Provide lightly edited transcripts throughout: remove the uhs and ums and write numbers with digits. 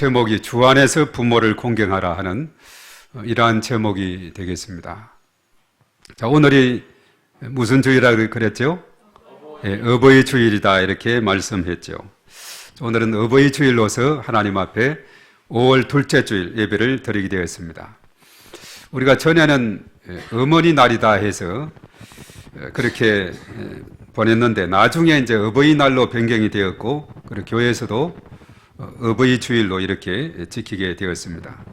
제목이 주 안에서 부모를 공경하라 하는 이러한 제목이 되겠습니다. 자, 오늘이 무슨 주일이라고 그랬죠? 어버이 주일이다 이렇게 말씀했죠. 오늘은 어버이 주일로서 하나님 앞에 5월 둘째 주일 예배를 드리게 되었습니다. 우리가 전에는 어머니 날이다 해서 그렇게 보냈는데 나중에 이제 어버이날로 변경이 되었고 그리고 교회에서도 어버이 주일로 이렇게 지키게 되었습니다.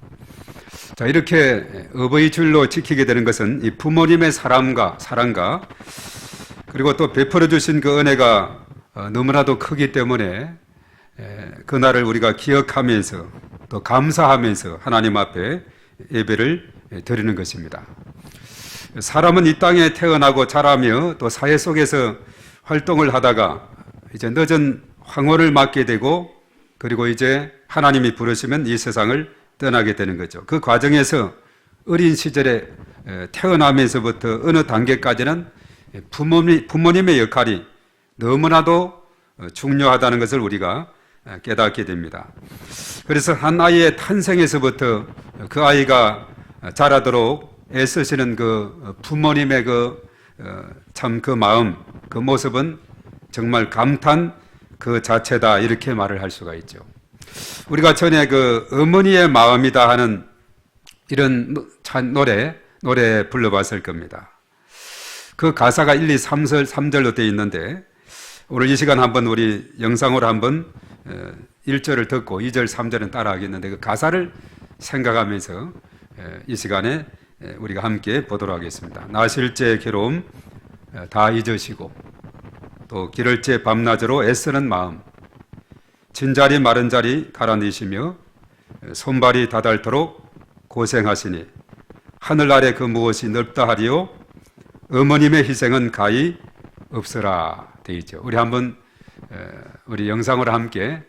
자, 이렇게 어버이 주일로 지키게 되는 것은 이 부모님의 사랑과 그리고 또 베풀어 주신 그 은혜가 너무나도 크기 때문에 그날을 우리가 기억하면서 또 감사하면서 하나님 앞에 예배를 드리는 것입니다. 사람은 이 땅에 태어나고 자라며 또 사회 속에서 활동을 하다가 이제 늦은 황혼을 맞게 되고 그리고 이제 하나님이 부르시면 이 세상을 떠나게 되는 거죠. 그 과정에서 어린 시절에 태어나면서부터 어느 단계까지는 부모님의 역할이 너무나도 중요하다는 것을 우리가 깨닫게 됩니다. 그래서 한 아이의 탄생에서부터 그 아이가 자라도록 애쓰시는 그 부모님의 그 마음, 그 모습은 정말 감탄 그 자체다 이렇게 말을 할 수가 있죠. 우리가 전에 그 어머니의 마음이다 하는 이런 노래 불러봤을 겁니다. 그 가사가 1, 2, 3절로 되어 있는데 오늘 이 시간 한번 우리 영상으로 한번 1절을 듣고 2절, 3절은 따라하겠는데 그 가사를 생각하면서 이 시간에 우리가 함께 보도록 하겠습니다. 나실제 괴로움 다 잊으시고 또 기를째 밤낮으로 애쓰는 마음 진자리 마른 자리 갈아내시며 손발이 다닳도록 고생하시니 하늘 아래 그 무엇이 넓다 하리요 어머님의 희생은 가히 없으라 되어 있죠. 우리 한번 우리 영상으로 함께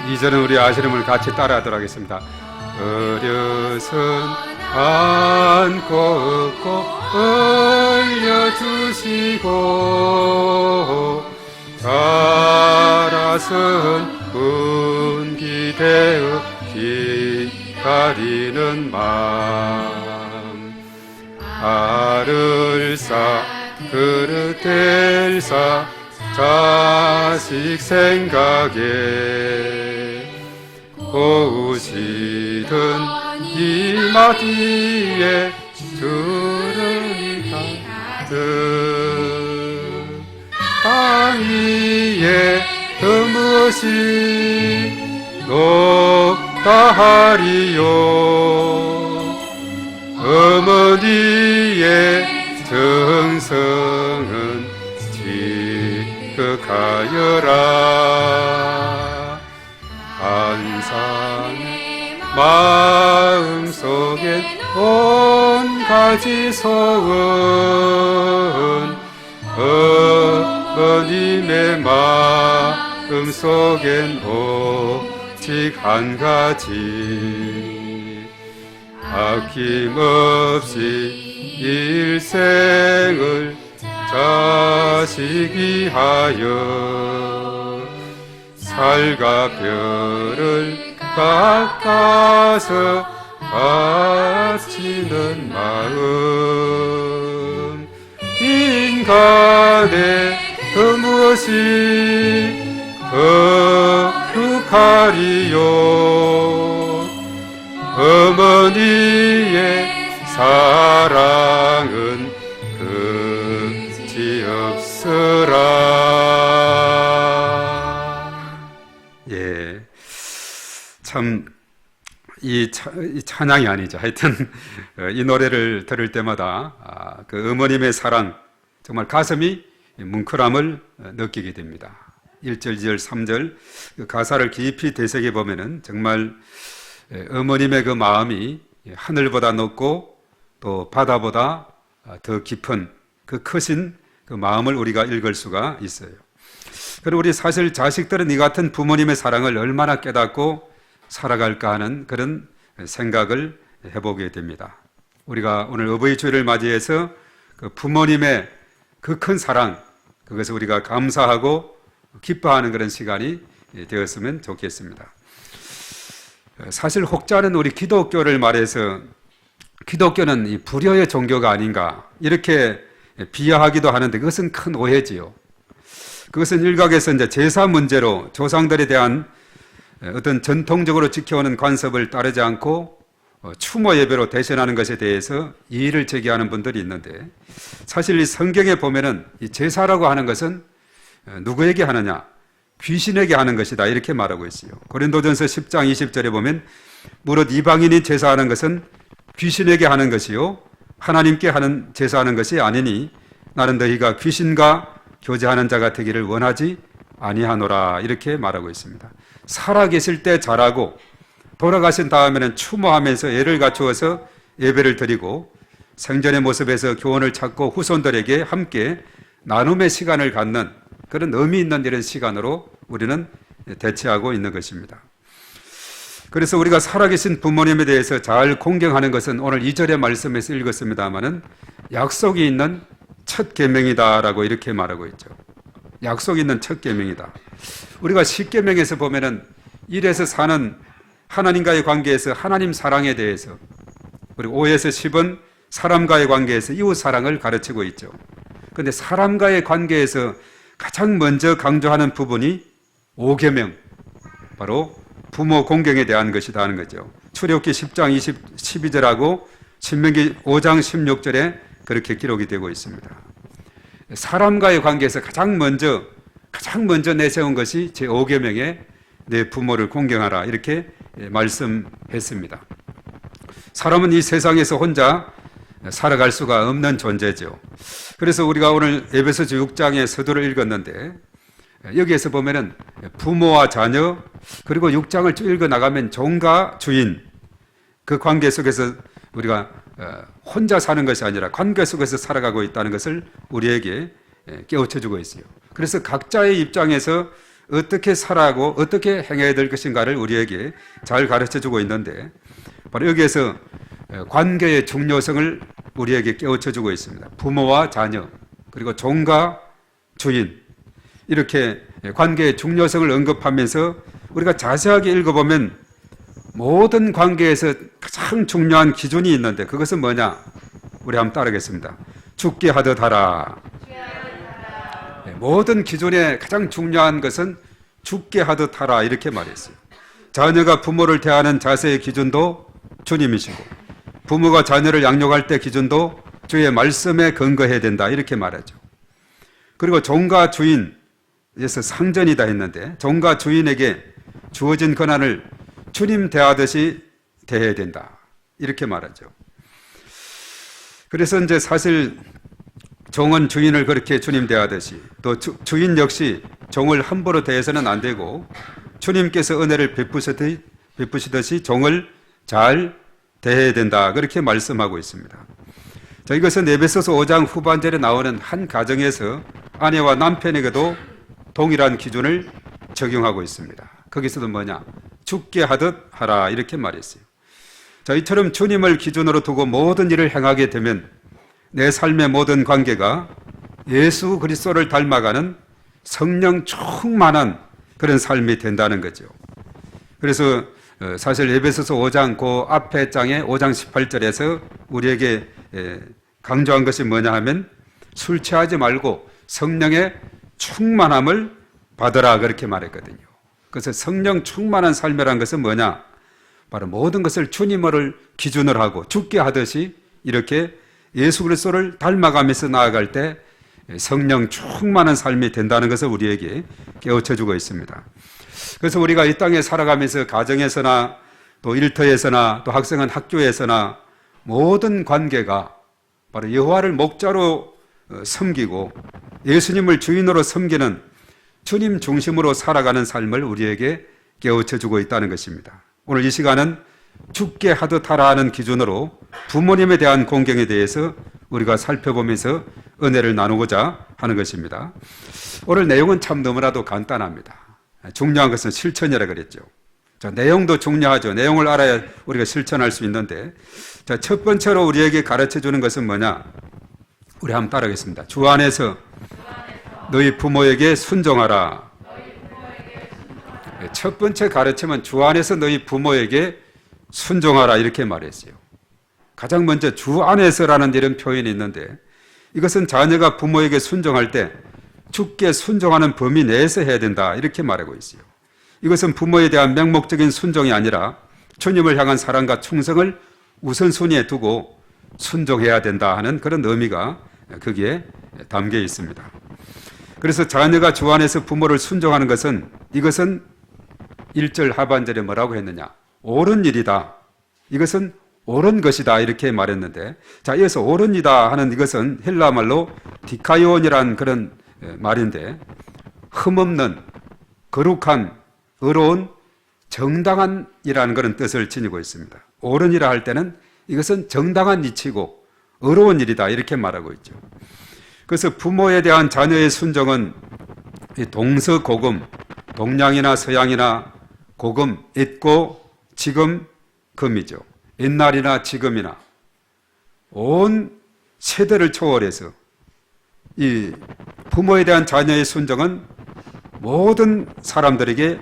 이제는 우리 아시름을 같이 따라하도록 하겠습니다. 어려선 안고 업고 얼려주시고 자라선 분기되어 기다리는 마음 알을 싸 그릇 싸 자식 생각에 고우시던 이마 뒤에 주름이 가득 땅 위에 그 무엇이 높다 하리요 어머니의 정성은 지극하여라 한산의 마음속엔 온 가지 소원 어머님의 마음속엔 오직 한 가지 아낌없이 일생을 자식 위하여 살과 별을 깎아서 바치는 마음 인간의 그 무엇이 거룩하리요 어머니의 사랑은 끝이 없으라. 예, 참 이 찬양이 아니죠. 하여튼 이 노래를 들을 때마다 그 어머님의 사랑, 정말 가슴이 뭉클함을 느끼게 됩니다. 1절, 2절, 3절 그 가사를 깊이 되새겨 보면은 정말 어머님의 그 마음이 하늘보다 높고 또 바다보다 더 깊은 그 크신 그 마음을 우리가 읽을 수가 있어요. 그리고 우리 사실 자식들은 이 같은 부모님의 사랑을 얼마나 깨닫고 살아갈까 하는 그런 생각을 해보게 됩니다. 우리가 오늘 어버이 주일을 맞이해서 그 부모님의 그 큰 사랑, 그것을 우리가 감사하고 기뻐하는 그런 시간이 되었으면 좋겠습니다. 사실 혹자는 우리 기독교를 말해서 기독교는 이 불효의 종교가 아닌가 이렇게 비하하기도 하는데 그것은 큰 오해지요. 그것은 일각에서 이제 제사 문제로 조상들에 대한 어떤 전통적으로 지켜오는 관습을 따르지 않고 추모 예배로 대신하는 것에 대해서 이의를 제기하는 분들이 있는데 사실 이 성경에 보면은 이 제사라고 하는 것은 누구에게 하느냐? 귀신에게 하는 것이다 이렇게 말하고 있어요. 고린도전서 10장 20절에 보면 무릇 이방인이 제사하는 것은 귀신에게 하는 것이요 하나님께 하는 제사하는 것이 아니니 나는 너희가 귀신과 교제하는 자가 되기를 원하지 아니하노라 이렇게 말하고 있습니다. 살아계실 때 잘하고 돌아가신 다음에는 추모하면서 예를 갖추어서 예배를 드리고 생전의 모습에서 교훈을 찾고 후손들에게 함께 나눔의 시간을 갖는 그런 의미 있는 이런 시간으로 우리는 대체하고 있는 것입니다. 그래서 우리가 살아계신 부모님에 대해서 잘 공경하는 것은 오늘 2절의 말씀에서 읽었습니다마는 약속이 있는 첫 계명이다라고 이렇게 말하고 있죠. 약속이 있는 첫 계명이다. 우리가 10계명에서 보면은 1에서 4는 하나님과의 관계에서 하나님 사랑에 대해서, 그리고 5에서 10은 사람과의 관계에서 이웃 사랑을 가르치고 있죠. 그런데 사람과의 관계에서 가장 먼저 강조하는 부분이 5계명, 바로 부모 공경에 대한 것이다 하는 거죠. 출애굽기 10장 12절하고 신명기 5장 16절에 그렇게 기록이 되고 있습니다. 사람과의 관계에서 가장 먼저 내세운 것이 제5계명에 내 부모를 공경하라 이렇게 말씀했습니다. 사람은 이 세상에서 혼자 살아갈 수가 없는 존재죠. 그래서 우리가 오늘 에베소서 6장의 서두를 읽었는데 여기에서 보면은 부모와 자녀 그리고 6장을 쭉 읽어 나가면 종과 주인 그 관계 속에서 우리가 혼자 사는 것이 아니라 관계 속에서 살아가고 있다는 것을 우리에게 깨우쳐주고 있어요. 그래서 각자의 입장에서 어떻게 살아가고 어떻게 행해야 될 것인가를 우리에게 잘 가르쳐주고 있는데 바로 여기에서 관계의 중요성을 우리에게 깨우쳐주고 있습니다. 부모와 자녀 그리고 종과 주인 이렇게 관계의 중요성을 언급하면서 우리가 자세하게 읽어보면 모든 관계에서 가장 중요한 기준이 있는데 그것은 뭐냐? 우리 한번 따르겠습니다. 죽게 하듯 하라. 모든 기준에 가장 중요한 것은 죽게 하듯 하라 이렇게 말했어요. 자녀가 부모를 대하는 자세의 기준도 주님이시고 부모가 자녀를 양육할 때 기준도 주의 말씀에 근거해야 된다 이렇게 말하죠. 그리고 종과 주인에서 상전이다 했는데 종과 주인에게 주어진 권한을 주님 대하듯이 대해야 된다 이렇게 말하죠. 그래서 이제 사실 종은 주인을 그렇게 주님 대하듯이 또 주인 역시 종을 함부로 대해서는 안 되고 주님께서 은혜를 베푸시듯이 종을 잘 대해야 된다 그렇게 말씀하고 있습니다. 자, 이것은 에베소서 5장 후반절에 나오는 한 가정에서 아내와 남편에게도 동일한 기준을 적용하고 있습니다. 거기서도 뭐냐? 죽게 하듯 하라 이렇게 말했어요. 자, 이처럼 주님을 기준으로 두고 모든 일을 행하게 되면 내 삶의 모든 관계가 예수 그리스도를 닮아가는 성령 충만한 그런 삶이 된다는 거죠. 그래서 사실 에베소서 5장 그 앞에 장에 5장 18절에서 우리에게 강조한 것이 뭐냐 하면 술 취하지 말고 성령의 충만함을 받으라 그렇게 말했거든요. 그래서 성령 충만한 삶이라는 것은 뭐냐? 바로 모든 것을 주님을 기준으로 하고 죽게 하듯이 이렇게 예수 그리스도를 닮아가면서 나아갈 때 성령 충만한 삶이 된다는 것을 우리에게 깨우쳐주고 있습니다. 그래서 우리가 이 땅에 살아가면서 가정에서나 또 일터에서나 또 학생은 학교에서나 모든 관계가 바로 여호와를 목자로 섬기고 예수님을 주인으로 섬기는 주님 중심으로 살아가는 삶을 우리에게 깨우쳐주고 있다는 것입니다. 오늘 이 시간은 죽게 하듯 하라 하는 기준으로 부모님에 대한 공경에 대해서 우리가 살펴보면서 은혜를 나누고자 하는 것입니다. 오늘 내용은 참 너무나도 간단합니다. 중요한 것은 실천이라 그랬죠. 자, 내용도 중요하죠. 내용을 알아야 우리가 실천할 수 있는데, 자, 첫 번째로 우리에게 가르쳐 주는 것은 뭐냐? 우리 한번 따라하겠습니다. 주 안에서 너희 부모에게 순종하라. 첫 번째 가르침은 주 안에서 너희 부모에게 순종하라 이렇게 말했어요. 가장 먼저 주 안에서라는 이런 표현이 있는데, 이것은 자녀가 부모에게 순종할 때 주께 순종하는 범위 내에서 해야 된다 이렇게 말하고 있어요. 이것은 부모에 대한 맹목적인 순종이 아니라 주님을 향한 사랑과 충성을 우선순위에 두고 순종해야 된다 하는 그런 의미가 거기에 담겨 있습니다. 그래서 자녀가 주 안에서 부모를 순종하는 것은, 이것은 1절 하반절에 뭐라고 했느냐? 옳은 일이다. 이것은 옳은 것이다 이렇게 말했는데, 자, 이어서 옳은이다 하는 이것은 헬라 말로 디카이온이라는 그런 말인데, 흠없는, 거룩한, 의로운, 정당한 이라는 그런 뜻을 지니고 있습니다. 옳은이라 할 때는 이것은 정당한 이치고 의로운 일이다 이렇게 말하고 있죠. 그래서 부모에 대한 자녀의 순종은 동서고금, 동양이나 서양이나 고금, 있고 지금 금이죠. 옛날이나 지금이나 온 세대를 초월해서 이 부모에 대한 자녀의 순종은 모든 사람들에게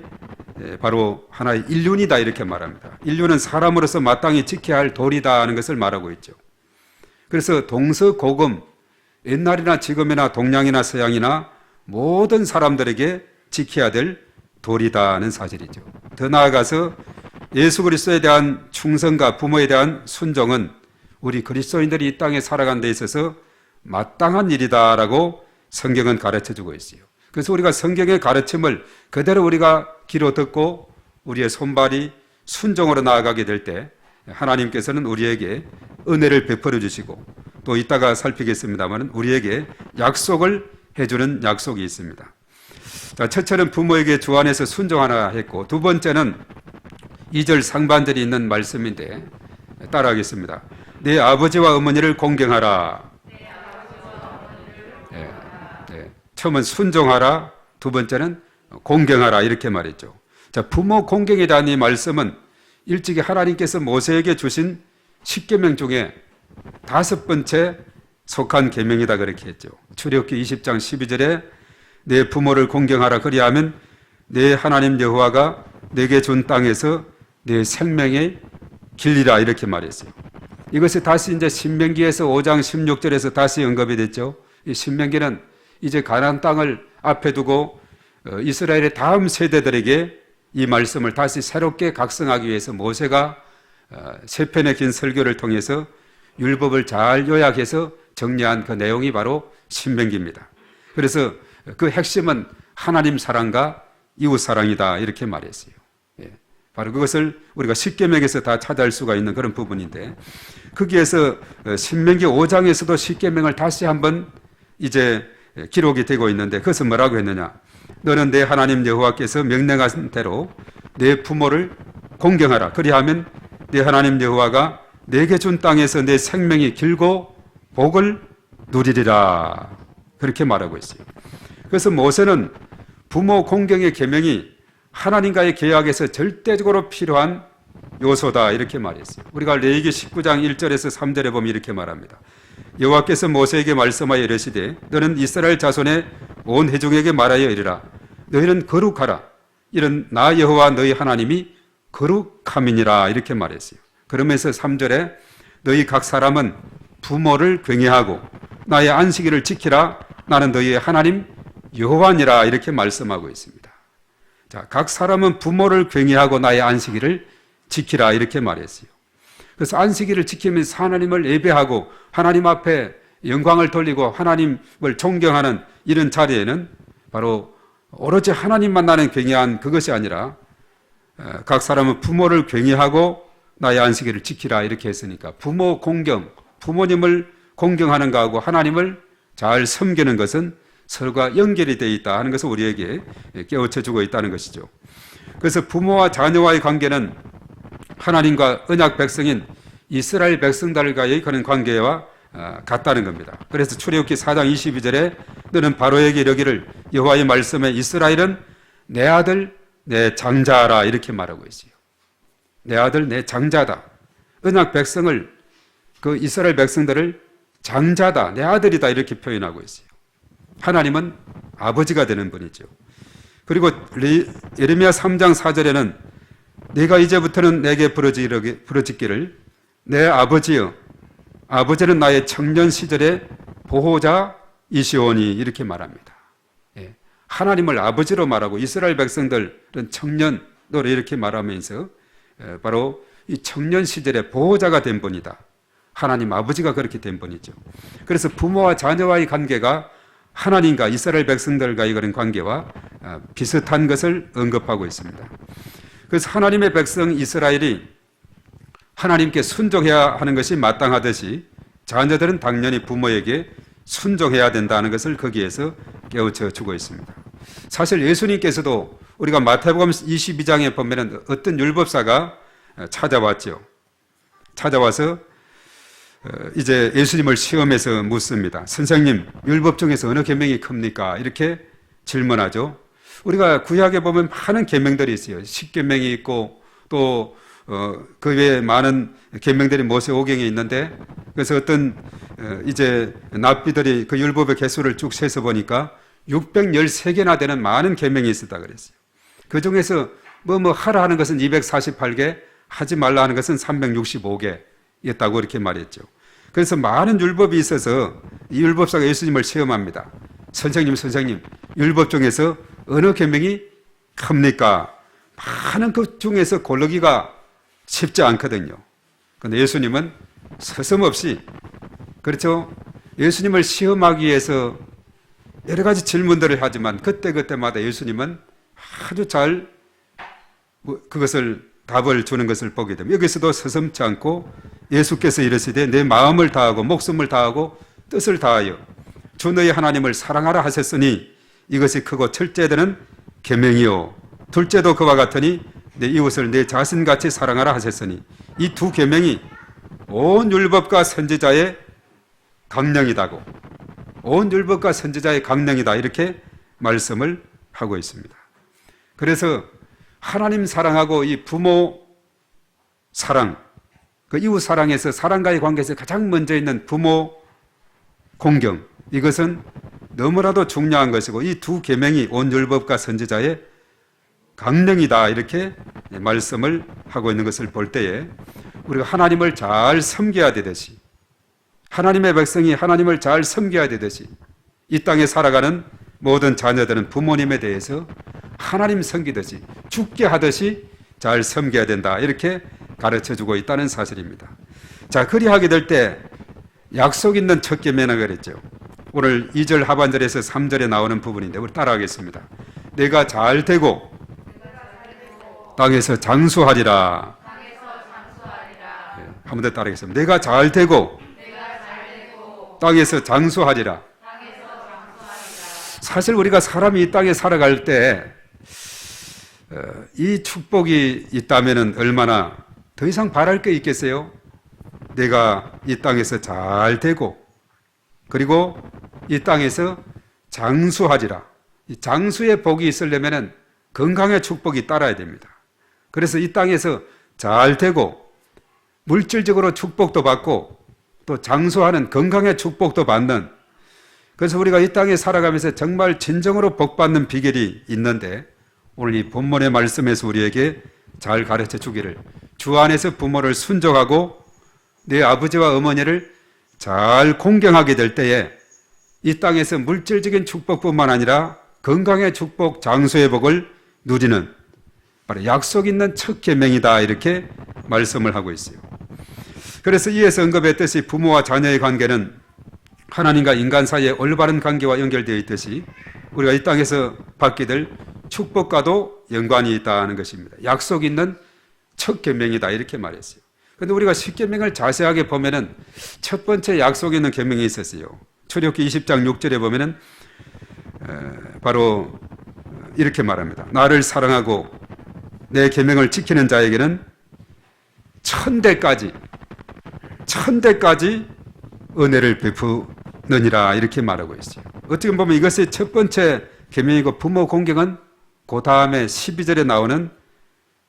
바로 하나의 인륜이다 이렇게 말합니다. 인륜은 사람으로서 마땅히 지켜야 할 도리다 하는 것을 말하고 있죠. 그래서 동서고금, 옛날이나 지금이나 동양이나 서양이나 모든 사람들에게 지켜야 될 도리다는 사실이죠. 더 나아가서 예수 그리스도에 대한 충성과 부모에 대한 순종은 우리 그리스도인들이 이 땅에 살아가는 데 있어서 마땅한 일이다라고 성경은 가르쳐주고 있어요. 그래서 우리가 성경의 가르침을 그대로 우리가 귀로 듣고 우리의 손발이 순종으로 나아가게 될 때 하나님께서는 우리에게 은혜를 베풀어 주시고, 또 이따가 살피겠습니다만 우리에게 약속을 해주는 약속이 있습니다. 자, 첫째는 부모에게 주 안에서 순종하라 했고, 두 번째는 2절 상반절이 있는 말씀인데 따라하겠습니다. 내 아버지와 어머니를 공경하라. 처음은 순종하라, 두 번째는 공경하라 이렇게 말했죠. 자, 부모 공경에 대한 이 말씀은 일찍이 하나님께서 모세에게 주신 10계명 중에 5번째 속한 계명이다 그렇게 했죠. 출애굽기 20장 12절에 내 부모를 공경하라, 그리하면 내 하나님 여호와가 내게 준 땅에서 내 생명의 길리라 이렇게 말했어요. 이것이 다시 이제 신명기에서 5장 16절에서 다시 언급이 됐죠. 이 신명기는 이제 가나안 땅을 앞에 두고 이스라엘의 다음 세대들에게 이 말씀을 다시 새롭게 각성하기 위해서 모세가 세 편의 긴 설교를 통해서 율법을 잘 요약해서 정리한 그 내용이 바로 신명기입니다. 그래서 그 핵심은 하나님 사랑과 이웃 사랑이다 이렇게 말했어요. 바로 그것을 우리가 십계명에서 다 찾아할 수가 있는 그런 부분인데, 거기에서 신명기 5장에서도 십계명을 다시 한번 이제 기록이 되고 있는데, 그것은 뭐라고 했느냐? 너는 내 하나님 여호와께서 명령하신 대로 내 부모를 공경하라. 그리하면 내 하나님 여호와가 내게 준 땅에서 내 생명이 길고 복을 누리리라. 그렇게 말하고 있어요. 그래서 모세는 부모 공경의 계명이 하나님과의 계약에서 절대적으로 필요한 요소다 이렇게 말했어요. 우리가 레위기 19장 1절에서 3절에 보면 이렇게 말합니다. 여호와께서 모세에게 말씀하여 이르시되 너는 이스라엘 자손의 온 회중에게 말하여 이르라. 너희는 거룩하라. 이런 나 여호와 너희 하나님이 거룩함이니라 이렇게 말했어요. 그러면서 3절에 너희 각 사람은 부모를 경외하고 나의 안식일을 지키라. 나는 너희의 하나님 여호와니라 이렇게 말씀하고 있습니다. 자, 각 사람은 부모를 경외하고 나의 안식일을 지키라 이렇게 말했어요. 그래서 안식일을 지키면서 하나님을 예배하고 하나님 앞에 영광을 돌리고 하나님을 존경하는 이런 자리에는 바로 오로지 하나님만 나는 경외한 그것이 아니라 각 사람은 부모를 경외하고 나의 안식일을 지키라 이렇게 했으니까 부모 공경, 부모님을 공경하는 것하고 하나님을 잘 섬기는 것은 서로가 연결이 되어 있다 하는 것을 우리에게 깨우쳐 주고 있다는 것이죠. 그래서 부모와 자녀와의 관계는 하나님과 언약 백성인 이스라엘 백성들과의 그런 관계와 같다는 겁니다. 그래서 출애굽기 4장 22절에 너는 바로에게 이르기를 여호와의 말씀에 이스라엘은 내 아들 내 장자라 이렇게 말하고 있어요. 내 아들 내 장자다. 언약 백성을 그 이스라엘 백성들을 장자다 내 아들이다 이렇게 표현하고 있어요. 하나님은 아버지가 되는 분이죠. 그리고 예레미야 3장 4절에는 네가 이제부터는 내게 부르짖기를 내 아버지여 아버지는 나의 청년 시절의 보호자이시오니 이렇게 말합니다. 예. 하나님을 아버지로 말하고 이스라엘 백성들은 청년으로 이렇게 말하면서 바로 이 청년 시절의 보호자가 된 분이다. 하나님 아버지가 그렇게 된 분이죠. 그래서 부모와 자녀와의 관계가 하나님과 이스라엘 백성들과의 그런 관계와 비슷한 것을 언급하고 있습니다. 그래서 하나님의 백성 이스라엘이 하나님께 순종해야 하는 것이 마땅하듯이 자녀들은 당연히 부모에게 순종해야 된다는 것을 거기에서 깨우쳐 주고 있습니다. 사실 예수님께서도 우리가 마태복음 22장에 보면은 어떤 율법사가 찾아왔죠. 찾아와서 이제 예수님을 시험해서 묻습니다. 선생님, 율법 중에서 어느 계명이 큽니까? 이렇게 질문하죠. 우리가 구약에 보면 많은 계명들이 있어요. 십계명이 있고 또 그 외에 많은 계명들이 모세오경에 있는데 그래서 어떤 이제 납비들이 그 율법의 개수를 쭉 세서 보니까 613개나 되는 많은 계명이 있었다 그랬어요. 그 중에서 뭐 하라 하는 것은 248개, 하지 말라 하는 것은 365개였다고 이렇게 말했죠. 그래서 많은 율법이 있어서 이 율법사가 예수님을 시험합니다. 선생님, 율법 중에서 어느 계명이 큽니까? 많은 것 중에서 고르기가 쉽지 않거든요. 그런데 예수님은 서슴없이, 그렇죠? 예수님을 시험하기 위해서 여러 가지 질문들을 하지만 그때마다 예수님은 아주 잘 그것을 답을 주는 것을 보게 됩니다. 여기서도 서슴지 않고 예수께서 이르시되 내 마음을 다하고 목숨을 다하고 뜻을 다하여 주 너희 하나님을 사랑하라 하셨으니 이것이 크고 첫째 되는 계명이요 둘째도 그와 같으니 내 이웃을 내 자신같이 사랑하라 하셨으니 이 두 계명이 온 율법과 선지자의 강령이다고 온 율법과 선지자의 강령이다 이렇게 말씀을 하고 있습니다. 그래서 하나님 사랑하고 이 부모 사랑, 그 이웃 사랑에서 사랑과의 관계에서 가장 먼저 있는 부모 공경, 이것은 너무나도 중요한 것이고 이 두 계명이 온 율법과 선지자의 강령이다 이렇게 말씀을 하고 있는 것을 볼 때에 우리가 하나님을 잘 섬겨야 되듯이 하나님의 백성이 하나님을 잘 섬겨야 되듯이 이 땅에 살아가는 모든 자녀들은 부모님에 대해서 하나님 섬기듯이 죽게 하듯이 잘 섬겨야 된다 이렇게 가르쳐주고 있다는 사실입니다. 자, 그리하게 될 때 약속 있는 첫 계명이라고 그랬죠. 오늘 2절 하반절에서 3절에 나오는 부분인데 우리 따라하겠습니다. 내가 잘 되고 땅에서 장수하리라. 네, 한 번 더 따라하겠습니다. 내가 잘 되고 땅에서 장수하리라. 사실 우리가 사람이 이 땅에 살아갈 때 이 축복이 있다면 얼마나 더 이상 바랄 게 있겠어요? 내가 이 땅에서 잘 되고 그리고 이 땅에서 장수하리라. 이 장수의 복이 있으려면 건강의 축복이 따라야 됩니다. 그래서 이 땅에서 잘 되고 물질적으로 축복도 받고 또 장수하는 건강의 축복도 받는, 그래서 우리가 이 땅에 살아가면서 정말 진정으로 복받는 비결이 있는데 오늘 이 본문의 말씀에서 우리에게 잘 가르쳐 주기를, 주 안에서 부모를 순종하고 내 아버지와 어머니를 잘 공경하게 될 때에 이 땅에서 물질적인 축복뿐만 아니라 건강의 축복, 장수의 복을 누리는 바로 약속 있는 첫 계명이다 이렇게 말씀을 하고 있어요. 그래서 이에서 언급했듯이 부모와 자녀의 관계는 하나님과 인간 사이의 올바른 관계와 연결되어 있듯이 우리가 이 땅에서 받게 될 축복과도 연관이 있다는 것입니다. 약속 있는 첫 계명이다 이렇게 말했어요. 그런데 우리가 십계명을 자세하게 보면은 첫 번째 약속 있는 계명이 있었어요. 출애굽기 20장 6절에 보면은 바로 이렇게 말합니다. 나를 사랑하고 내 계명을 지키는 자에게는 천대까지 은혜를 베푸느니라 이렇게 말하고 있어요. 어떻게 보면 이것이 첫 번째 계명이고 부모 공경은 그 다음에 12절에 나오는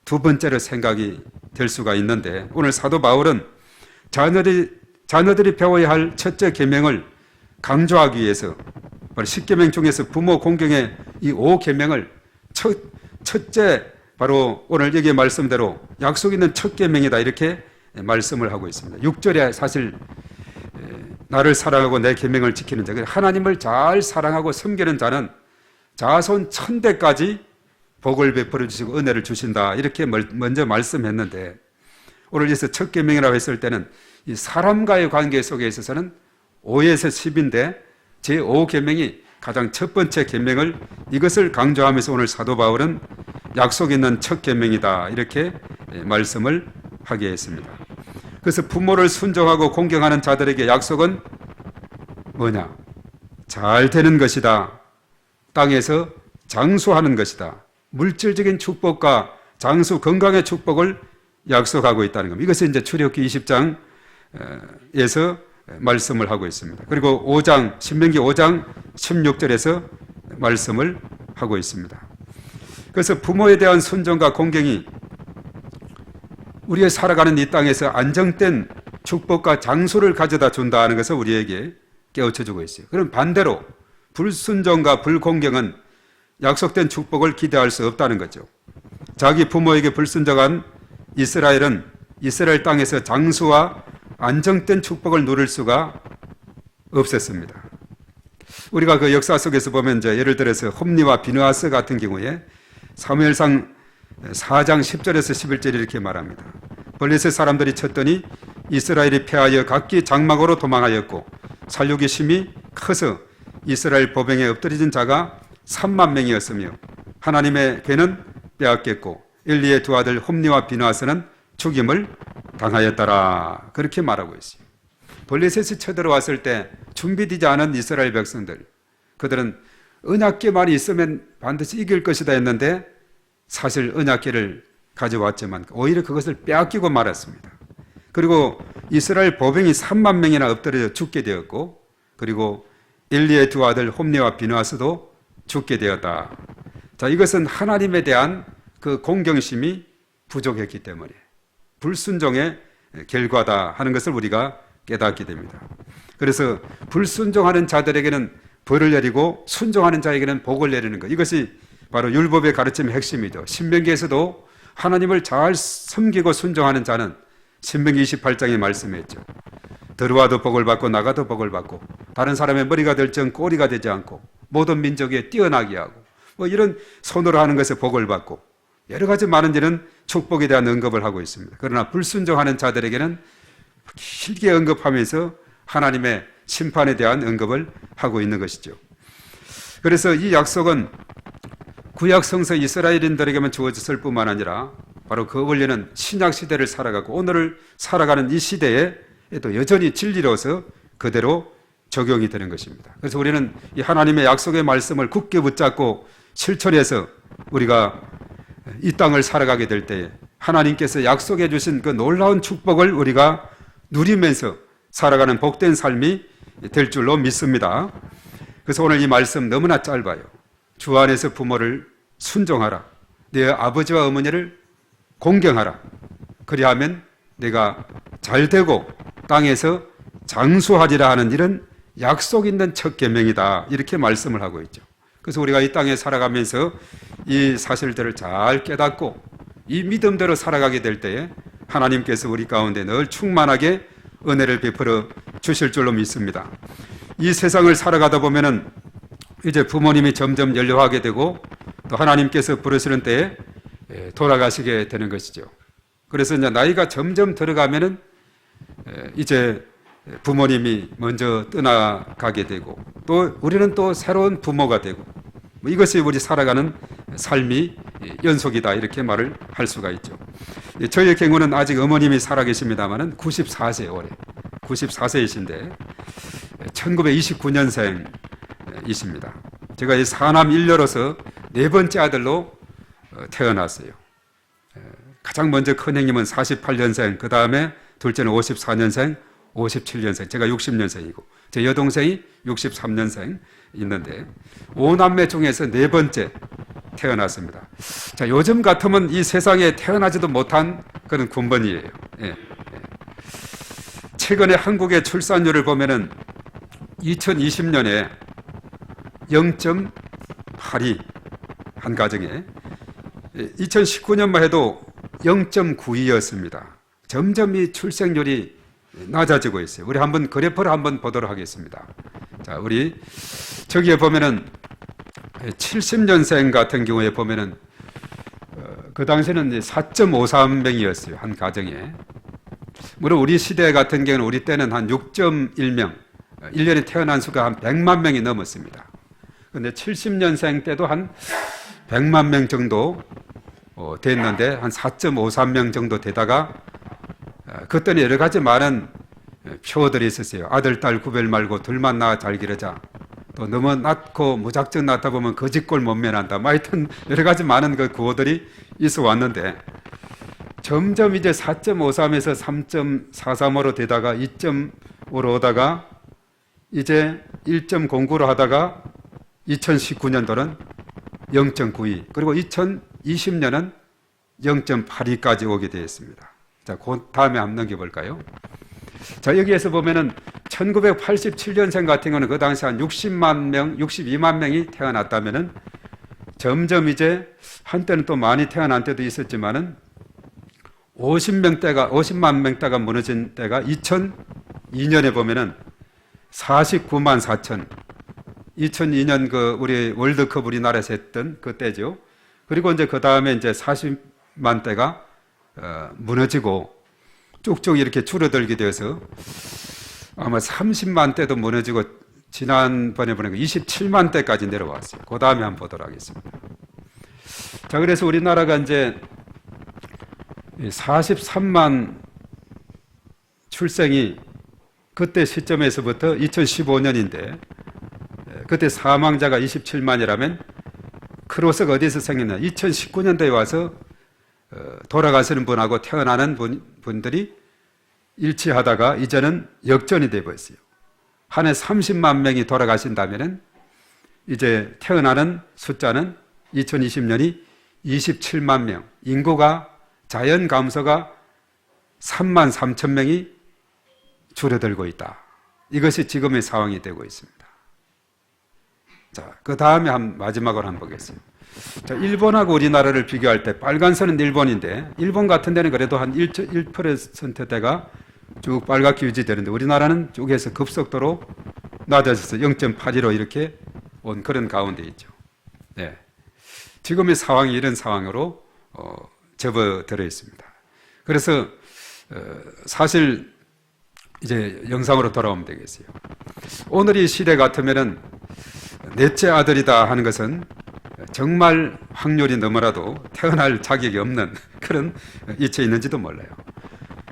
두 번째로 생각이 될 수가 있는데 오늘 사도 바울은 자녀들이 배워야 할 첫째 계명을 강조하기 위해서 바로 10계명 중에서 부모 공경의 이 5계명을 첫째 바로 오늘 여기의 말씀대로 약속 있는 첫 계명이다 이렇게 말씀을 하고 있습니다. 6절에 사실 나를 사랑하고 내 계명을 지키는 자, 하나님을 잘 사랑하고 섬기는 자는 자손 1000대까지 복을 베풀어 주시고 은혜를 주신다 이렇게 먼저 말씀했는데 오늘 여기서 첫 계명이라고 했을 때는 이 사람과의 관계 속에 있어서는 5에서 10인데 제5계명이 가장 첫 번째 계명을 이것을 강조하면서 오늘 사도 바울은 약속 있는 첫 계명이다 이렇게 말씀을 하게 했습니다. 그래서 부모를 순종하고 공경하는 자들에게 약속은 뭐냐? 잘 되는 것이다. 땅에서 장수하는 것이다. 물질적인 축복과 장수 건강의 축복을 약속하고 있다는 겁니다. 이것은 이제 출애굽기 20장에서 말씀을 하고 있습니다. 그리고 5장 신명기 5장 16절에서 말씀을 하고 있습니다. 그래서 부모에 대한 순종과 공경이 우리의 살아가는 이 땅에서 안정된 축복과 장수를 가져다 준다는 것을 우리에게 깨우쳐주고 있어요. 그럼 반대로 불순종과 불공경은 약속된 축복을 기대할 수 없다는 거죠. 자기 부모에게 불순종한 이스라엘은 이스라엘 땅에서 장수와 안정된 축복을 누릴 수가 없었습니다. 우리가 그 역사 속에서 보면 이제 예를 들어서 홈리와 비느하스 같은 경우에 사무엘상 4장 10절에서 11절 이렇게 말합니다. 블레셋 사람들이 쳤더니 이스라엘이 패하여 각기 장막으로 도망하였고 살육이 심히 커서 이스라엘 보병에 엎드려진 자가 3만 명이었으며 하나님의 괴는 빼앗겼고 엘리의 두 아들 홈리와 비느하스는 죽임을 당하였더라 그렇게 말하고 있어요. 블레셋이 쳐들어왔을 때 준비되지 않은 이스라엘 백성들 그들은 언약궤만 있으면 반드시 이길 것이다 했는데 사실 언약궤를 가져왔지만 오히려 그것을 빼앗기고 말았습니다. 그리고 이스라엘 보병이 3만 명이나 엎드려 죽게 되었고 그리고 엘리의 두 아들 홈리와 비느하스도 죽게 되었다. 자, 이것은 하나님에 대한 그 공경심이 부족했기 때문에 불순종의 결과다 하는 것을 우리가 깨닫게 됩니다. 그래서 불순종하는 자들에게는 벌을 내리고 순종하는 자에게는 복을 내리는 것, 이것이 바로 율법의 가르침의 핵심이죠. 신명기에서도 하나님을 잘 섬기고 순종하는 자는 신명기 28장에 말씀했죠. 들어와도 복을 받고 나가도 복을 받고 다른 사람의 머리가 될 정 꼬리가 되지 않고 모든 민족에 뛰어나게 하고 뭐 이런 손으로 하는 것에 복을 받고 여러 가지 많은 일은 축복에 대한 언급을 하고 있습니다. 그러나 불순종하는 자들에게는 길게 언급하면서 하나님의 심판에 대한 언급을 하고 있는 것이죠. 그래서 이 약속은 구약 성서 이스라엘인들에게만 주어졌을 뿐만 아니라 바로 그 원리는 신약 시대를 살아가고 오늘을 살아가는 이 시대에 또 여전히 진리로서 그대로 적용이 되는 것입니다. 그래서 우리는 이 하나님의 약속의 말씀을 굳게 붙잡고 실천해서 우리가 이 땅을 살아가게 될 때에 하나님께서 약속해 주신 그 놀라운 축복을 우리가 누리면서 살아가는 복된 삶이 될 줄로 믿습니다. 그래서 오늘 이 말씀 너무나 짧아요. 주 안에서 부모를 순종하라. 내 아버지와 어머니를 공경하라. 그리하면 내가 잘되고 땅에서 장수하리라 하는 이런 약속 있는 첫 계명이다. 이렇게 말씀을 하고 있죠. 그래서 우리가 이 땅에 살아가면서 이 사실들을 잘 깨닫고 이 믿음대로 살아가게 될 때에 하나님께서 우리 가운데 늘 충만하게 은혜를 베풀어 주실 줄로 믿습니다. 이 세상을 살아가다 보면은 이제 부모님이 점점 연료하게 되고 또 하나님께서 부르시는 때에 돌아가시게 되는 것이죠. 그래서 이제 나이가 점점 들어가면은 이제 부모님이 먼저 떠나가게 되고 또 우리는 또 새로운 부모가 되고 이것이 우리 살아가는 삶이 연속이다 이렇게 말을 할 수가 있죠. 저희의 경우는 아직 어머님이 살아계십니다만은 94세 올해 94세이신데 1929년생이십니다. 제가 이 사남 일녀로서 네 번째 아들로 태어났어요. 가장 먼저 큰형님은 48년생, 그 다음에 둘째는 54년생, 57년생, 제가 60년생이고 제 여동생이 63년생 있는데 5남매 중에서 네 번째 태어났습니다. 자, 요즘 같으면 이 세상에 태어나지도 못한 그런 군번이에요. 최근에 한국의 출산율을 보면은 2020년에 0.82 한 가정에 2019년만 해도 0.92였습니다. 점점 이 출생률이 낮아지고 있어요. 우리 한번 그래프를 한번 보도록 하겠습니다. 자, 우리 저기에 보면은 70년생 같은 경우에 보면은 그 당시에는 4.53명이었어요. 한 가정에. 물론 우리 시대 같은 경우는 우리 때는 한 6.1명, 1년에 태어난 수가 한 100만 명이 넘었습니다. 그런데 70년생 때도 한 100만 명 정도 됐는데 한 4.53명 정도 되다가 그때는 여러 가지 많은 표어들이 있었어요. 아들, 딸 구별 말고 둘만 낳아 잘 기르자. 또 너무 낳고 무작정 낳다 보면 거짓골 못 면한다. 하여튼 여러 가지 많은 그 구호들이 있어 왔는데 점점 이제 4.53에서 3.43으로 되다가 2.5로 오다가 이제 1.09로 하다가 2019년도는 0.92 그리고 2020년은 0.82까지 오게 되었습니다. 자, 그 다음에 한번 넘겨볼까요? 자, 여기에서 보면은 1987년생 같은 경우는 그 당시 한 60만 명, 62만 명이 태어났다면은 점점 이제 한때는 또 많이 태어난 때도 있었지만은 50만 명대가 무너진 때가 2002년에 보면은 49만 4천. 2002년 그 우리 월드컵 우리나라에서 했던 그때죠. 그리고 이제 그 다음에 이제 40만 대가 무너지고 쭉쭉 이렇게 줄어들게 되어서 아마 30만 대도 무너지고 지난번에 보니까 27만 대까지 내려왔어요. 그 다음에 한번 보도록 하겠습니다. 자, 그래서 우리나라가 이제 43만 출생이 그때 시점에서부터 2015년인데 그때 사망자가 27만이라면 크로스가 어디서 생겼나? 2019년도에 와서 돌아가시는 분하고 태어나는 분들이 일치하다가 이제는 역전이 되어 있어요. 한 해 30만 명이 돌아가신다면 이제 태어나는 숫자는 2020년이 27만 명, 인구가 자연 감소가 3만 3천 명이 줄어들고 있다. 이것이 지금의 상황이 되고 있습니다. 자, 그 다음에 마지막으로 한번 보겠습니다. 자, 일본하고 우리나라를 비교할 때 빨간 선은 일본인데 일본 같은 데는 그래도 한 1%대가 쭉 빨갛게 유지되는데 우리나라는 쭉에서 급속도로 낮아져서 0.82로 이렇게 온 그런 가운데 있죠. 네. 지금의 상황이 이런 상황으로 접어들어 있습니다. 그래서 사실 이제 영상으로 돌아오면 되겠어요. 오늘 이 시대 같으면은 넷째 아들이다 하는 것은 정말 확률이 너무나도 태어날 자격이 없는 그런 이치에 있는지도 몰라요.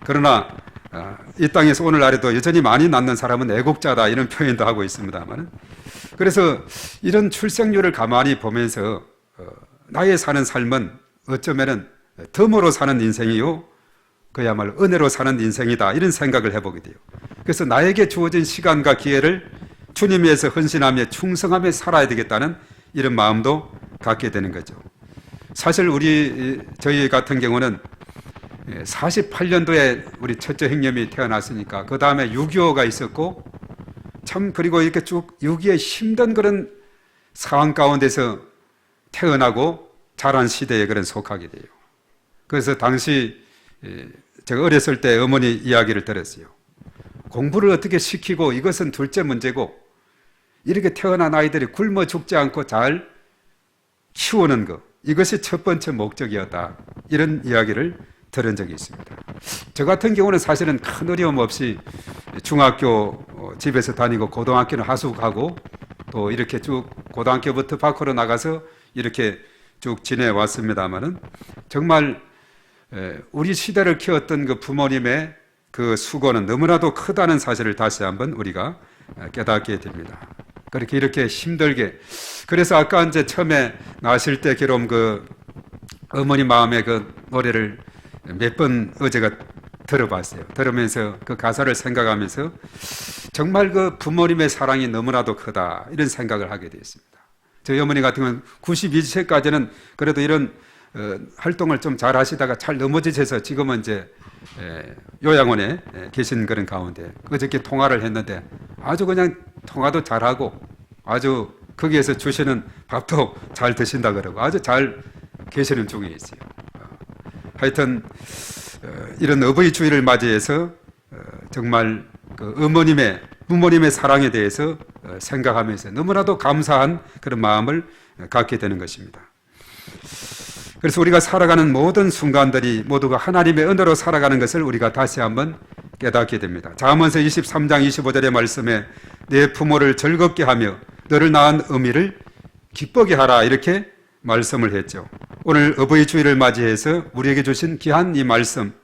그러나 이 땅에서 오늘날에도 여전히 많이 낳는 사람은 애국자다 이런 표현도 하고 있습니다만 그래서 이런 출생률을 가만히 보면서 나의 사는 삶은 어쩌면은 덤으로 사는 인생이요 그야말로 은혜로 사는 인생이다 이런 생각을 해보게 돼요. 그래서 나에게 주어진 시간과 기회를 주님 위해서 헌신하며 충성하며 살아야 되겠다는 이런 마음도 갖게 되는 거죠. 사실 저희 같은 경우는 48년도에 우리 첫째 형님이 태어났으니까 그 다음에 6.25가 있었고 참 그리고 이렇게 쭉 6.25의 힘든 그런 상황 가운데서 태어나고 자란 시대에 그런 속하게 돼요. 그래서 당시 제가 어렸을 때 어머니 이야기를 들었어요. 공부를 어떻게 시키고 이것은 둘째 문제고 이렇게 태어난 아이들이 굶어 죽지 않고 잘 키우는 것 이것이 첫 번째 목적이었다. 이런 이야기를 들은 적이 있습니다. 저 같은 경우는 사실은 큰 어려움 없이 중학교 집에서 다니고 고등학교는 하숙하고 또 이렇게 쭉 고등학교부터 밖으로 나가서 이렇게 쭉 지내왔습니다만은 정말 우리 시대를 키웠던 그 부모님의 그 수고는 너무나도 크다는 사실을 다시 한번 우리가 깨닫게 됩니다. 그렇게 이렇게 힘들게, 그래서 아까 이제 처음에 나실 때 괴로움 그 어머니 마음의 그 노래를 몇 번 어제가 들어봤어요. 들으면서 그 가사를 생각하면서 정말 그 부모님의 사랑이 너무나도 크다 이런 생각을 하게 되었습니다. 저희 어머니 같은 경우는 92세까지는 그래도 이런 활동을 좀 잘 하시다가 잘 넘어지셔서 지금은 이제 요양원에 계신 그런 가운데 어저께 통화를 했는데 아주 그냥 통화도 잘하고 아주 거기에서 주시는 밥도 잘 드신다 그러고 아주 잘 계시는 중에 있어요. 하여튼 이런 어버이 주일을 맞이해서 정말 그 어머님의 부모님의 사랑에 대해서 생각하면서 너무나도 감사한 그런 마음을 갖게 되는 것입니다. 그래서 우리가 살아가는 모든 순간들이 모두가 하나님의 은혜로 살아가는 것을 우리가 다시 한번 깨닫게 됩니다. 잠언서 23장 25절의 말씀에 내 부모를 즐겁게 하며 너를 낳은 어미를 기쁘게 하라 이렇게 말씀을 했죠. 오늘 어버이 주일을 맞이해서 우리에게 주신 귀한 이 말씀,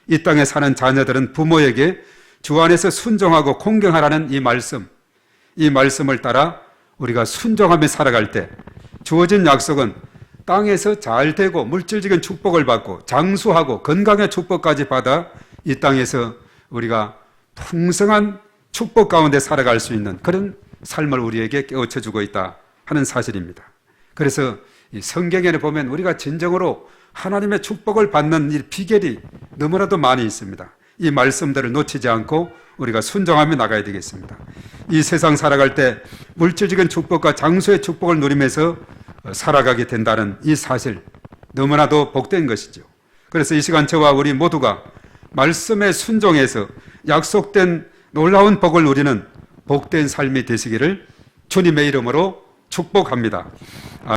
이 땅에 사는 자녀들은 부모에게 주 안에서 순종하고 공경하라는 이 말씀을 따라 우리가 순종하며 살아갈 때 주어진 약속은 땅에서 잘 되고 물질적인 축복을 받고 장수하고 건강의 축복까지 받아 이 땅에서 우리가 풍성한 축복 가운데 살아갈 수 있는 그런 삶을 우리에게 깨우쳐 주고 있다 하는 사실입니다. 그래서 이 성경에는 보면 우리가 진정으로 하나님의 축복을 받는 이 비결이 너무나도 많이 있습니다. 이 말씀들을 놓치지 않고 우리가 순종하며 나가야 되겠습니다. 이 세상 살아갈 때 물질적인 축복과 장수의 축복을 누리면서 살아가게 된다는 이 사실 너무나도 복된 것이죠. 그래서 이 시간 저와 우리 모두가 말씀에 순종해서 약속된 놀라운 복을 누리는 복된 삶이 되시기를 주님의 이름으로 축복합니다.